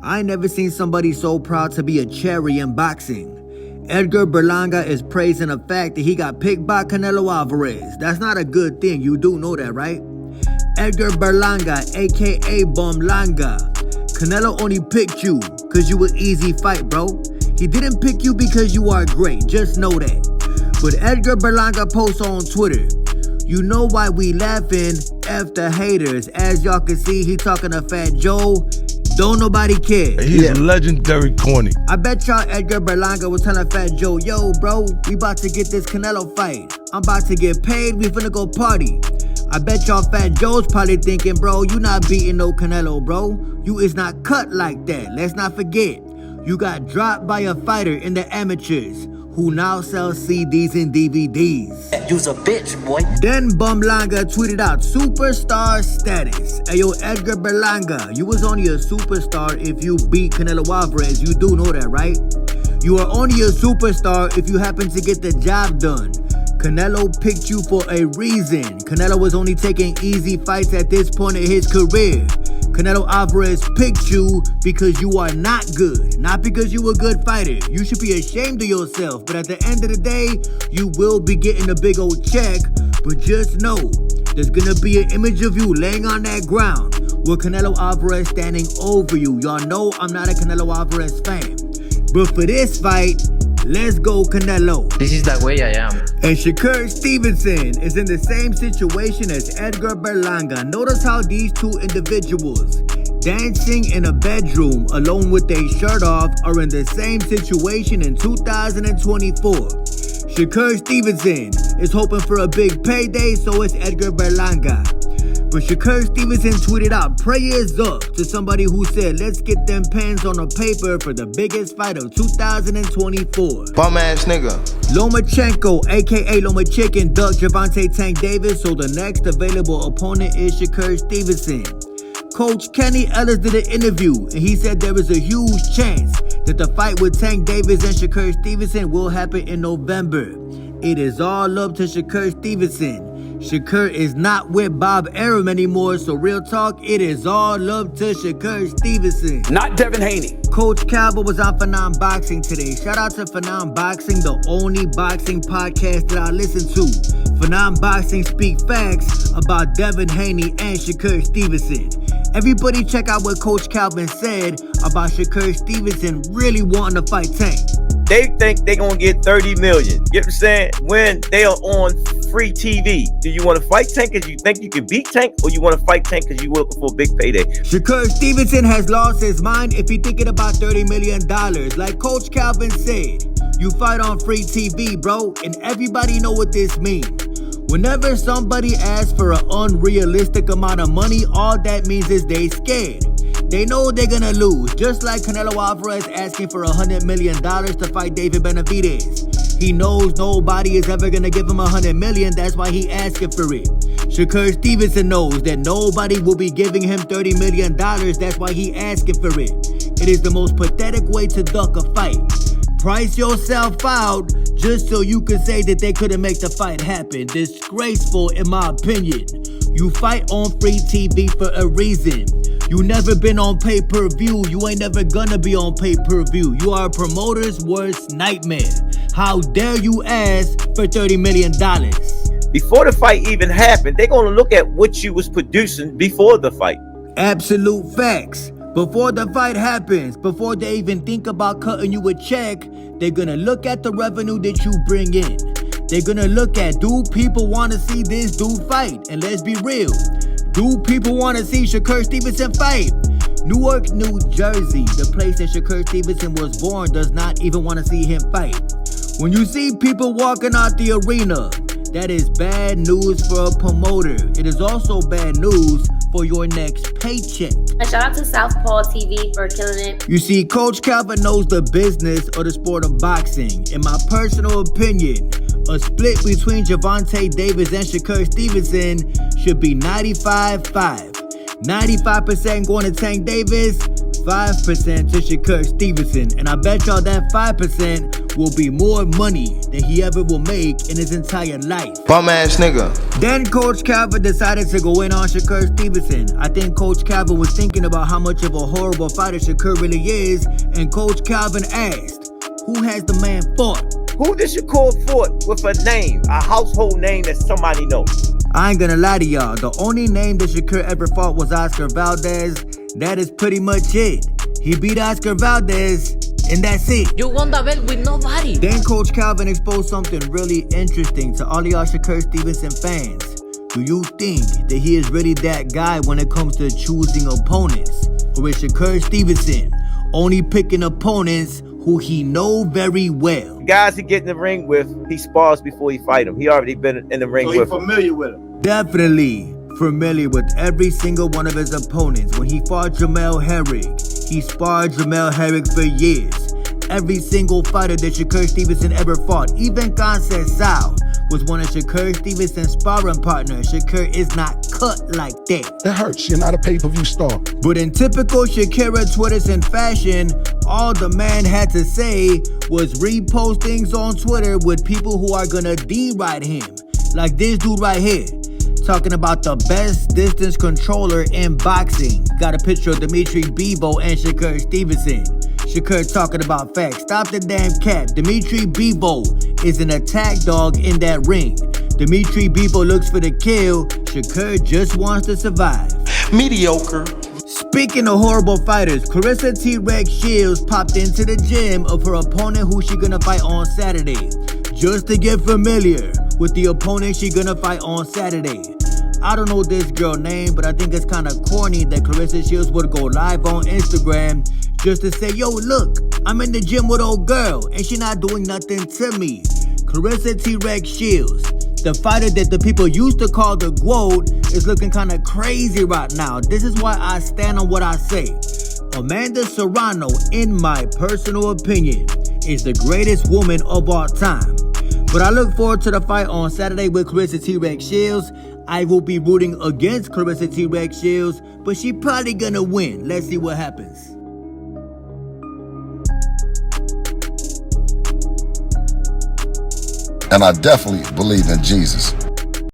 I ain't never seen somebody so proud to be a cherry in boxing. Edgar Berlanga is praising the fact that he got picked by Canelo Alvarez. That's not a good thing. You do know that, right? Edgar Berlanga, aka Bomlanga. Canelo only picked you because you an easy fight, bro. He didn't pick you because you are great. Just know that. But Edgar Berlanga posts on Twitter, "You know why we laughing? F the haters." As y'all can see, he talking to Fat Joe. Don't nobody care. He's legendary corny. I bet y'all Edgar Berlanga was telling Fat Joe, "Yo, bro, we about to get this Canelo fight. I'm about to get paid. We finna go party." I bet y'all Fat Joe's probably thinking, "Bro, you not beating no Canelo, bro. You is not cut like that. Let's not forget, you got dropped by a fighter in the amateurs who now sells CDs and DVDs. You's a bitch, boy." Then Bomlanga tweeted out superstar status. Ayo, Edgar Berlanga, you was only a superstar if you beat Canelo Alvarez. You do know that, right? You are only a superstar if you happen to get the job done. Canelo picked you for a reason. Canelo was only taking easy fights at this point in his career. Canelo Alvarez picked you because you are not good, not because you a good fighter. You should be ashamed of yourself, but at the end of the day, you will be getting a big old check. But just know, there's gonna be an image of you laying on that ground with Canelo Alvarez standing over you. Y'all know I'm not a Canelo Alvarez fan, but for this fight, let's go Canelo. This is the way I am. And Shakur Stevenson is in the same situation as Edgar Berlanga. Notice how these two individuals dancing in a bedroom alone with their shirt off are in the same situation in 2024. Shakur Stevenson is hoping for a big payday, so is Edgar Berlanga. But Shakur Stevenson tweeted out prayers up to somebody who said, "Let's get them pens on a paper for the biggest fight of 2024. Bum ass nigga. Lomachenko, aka Lomachicken, ducked Gervonta Tank Davis, so the next available opponent is Shakur Stevenson. Coach Kenny Ellis did an interview, and he said there is a huge chance that the fight with Tank Davis and Shakur Stevenson will happen in November. It is all up to Shakur Stevenson. Shakur is not with Bob Arum anymore, so real talk, it is all up to Shakur Stevenson. Not Devin Haney. Coach Calvin was on Phenom Boxing today. Shout out to Phenom Boxing, the only boxing podcast that I listen to. Phenom Boxing speak facts about Devin Haney and Shakur Stevenson. Everybody check out what Coach Calvin said about Shakur Stevenson really wanting to fight Tank. They think they're going to get 30 million. You know what I'm saying? When they are on free TV. Do you want to fight Tank because you think you can beat Tank, or you want to fight Tank because you're looking for a big payday? Shakur Stevenson has lost his mind if he's thinking about $30 million. Like Coach Calvin said, you fight on free TV, bro, and everybody know what this means. Whenever somebody asks for an unrealistic amount of money, all that means is they scared. They know they're gonna lose, just like Canelo Alvarez asking for $100 million to fight David Benavidez. He knows nobody is ever gonna give him $100 million, that's why he asking for it. Shakur Stevenson knows that nobody will be giving him $30 million, that's why he asking for it. It is the most pathetic way to duck a fight. Price yourself out just so you can say that they couldn't make the fight happen. Disgraceful in my opinion. You fight on free TV for a reason. You never been on pay-per-view. You ain't never gonna be on pay-per-view. You are a promoter's worst nightmare. How dare you ask for $30 million? Before the fight even happened, they're going to look at what you was producing before the fight. Absolute facts. Before the fight happens, before they even think about cutting you a check, they're gonna look at the revenue that you bring in. They're gonna look at, do people want to see this dude fight? And let's be real, do people want to see Shakur Stevenson fight? Newark, New Jersey, the place that Shakur Stevenson was born, does not even want to see him fight. When you see people walking out the arena, that is bad news for a promoter. It is also bad news for your next paycheck. A shout out to Southpaw TV for killing it. You see, Coach Calvin knows the business of the sport of boxing. In my personal opinion, a split between Gervonta Davis and Shakur Stevenson should be 95-5. 95% going to Tank Davis, 5% to Shakur Stevenson. And I bet y'all that 5% will be more money than he ever will make in his entire life. Bum ass nigga. Then Coach Calvin decided to go in on Shakur Stevenson. I think Coach Calvin was thinking about how much of a horrible fighter Shakur really is, and Coach Calvin asked, who has the man fought? Who did Shakur fought with a name, a household name that somebody knows? I ain't gonna lie to y'all, the only name that Shakur ever fought was Oscar Valdez. That is pretty much it. He beat Oscar Valdez, and that's it. You won the belt with nobody. Then Coach Calvin exposed something really interesting to all of y'all Shakur Stevenson fans. Do you think that he is really that guy when it comes to choosing opponents? Or is Shakur Stevenson only picking opponents who he know very well? Guys he get in the ring with, he spars before he fight him. He already been in the ring with him. Familiar with him. Definitely familiar with every single one of his opponents. When he fought Jamel Herring, he sparred Jamel Herring for years. Every single fighter that Shakur Stevenson ever fought, even Conceição, was one of Shakur Stevenson's sparring partners. Shakur is not cut like that. That hurts. You're not a pay-per-view star. But in typical Shakira Twitterson fashion, all the man had to say was repost things on Twitter with people who are gonna deride him. Like this dude right here, talking about the best distance controller in boxing. Got a picture of Dimitri Bivol and Shakur Stevenson. Shakur talking about facts. Stop the damn cap. Dimitri Bivol is an attack dog in that ring. Dimitri Bivol looks for the kill. Shakur just wants to survive. Mediocre. Speaking of horrible fighters, Claressa T-Rex Shields popped into the gym of her opponent who she gonna fight on Saturday, just to get familiar with the opponent she gonna fight on Saturday. I don't know this girl name, but I think it's kind of corny that Claressa Shields would go live on Instagram just to say, yo, look, I'm in the gym with old girl, and she not doing nothing to me. Claressa T-Rex Shields, the fighter that the people used to call the GOAT, is looking kind of crazy right now. This is why I stand on what I say. Amanda Serrano, in my personal opinion, is the greatest woman of all time. But I look forward to the fight on Saturday with Claressa T-Rex Shields. I will be rooting against Claressa T-Rex Shields, but she probably gonna win. Let's see what happens. And I definitely believe in Jesus.